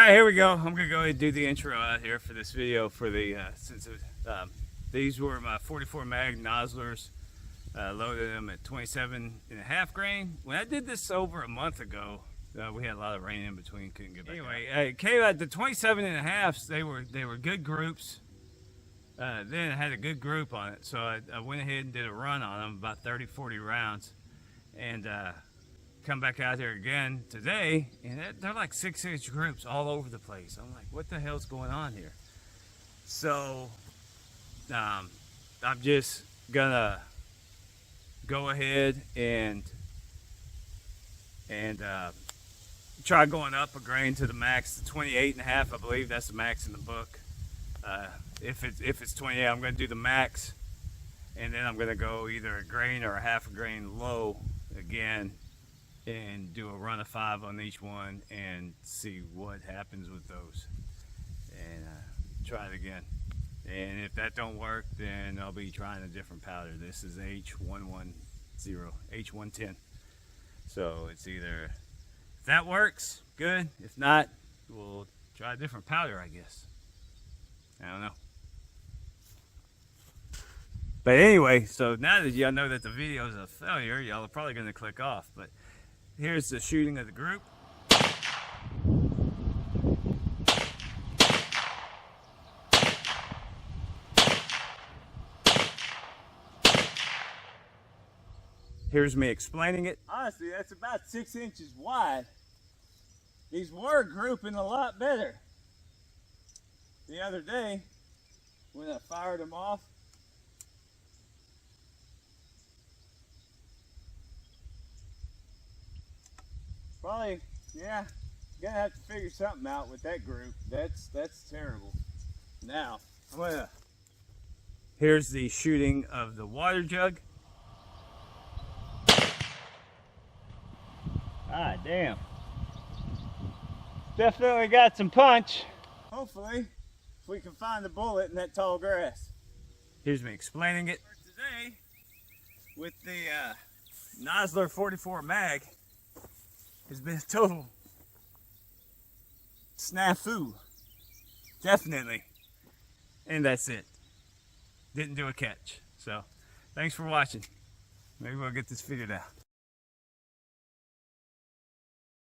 Alright, here we go. I'm gonna go ahead and do the intro out here for this video for the these were my 44 mag nozzlers. Loaded them at 27.5 grain. When I did this over a month ago, we had a lot of rain in between, couldn't get back anyway out. It came out the 27.5s. They were good groups. Then it had a good group on it, so I went ahead and did a run on them, about 30-40 rounds, and come back out there again today, and they're like 6-inch groups all over the place. I'm like, what the hell's going on here? So I'm just gonna go ahead and try going up a grain to the max, the 28.5. I believe that's the max in the book. If it's 28, I'm going to do the max, and then I'm going to go either a grain or a half a grain low again, and do a run of 5 on each one and see what happens with those, and try it again. And if that don't work, then I'll be trying a different powder. This is H110, H110. So it's either, if that works, good. If not, we'll try a different powder, I guess. I don't know. But anyway, so now that y'all know that the video is a failure, y'all are probably going to click off. But here's the shooting of the group. Here's me explaining it. Honestly, that's about 6 inches wide. These were grouping a lot better the other day when I fired them off. Probably, yeah, gonna have to figure something out with that group. That's terrible. Now, here's the shooting of the water jug. Ah, damn. Definitely got some punch. Hopefully, if we can find the bullet in that tall grass. Here's me explaining it. For today, with the Nozzler 44 mag, has been a total snafu. Definitely. And that's it. Didn't do a catch. So, thanks for watching. Maybe we'll get this figured out.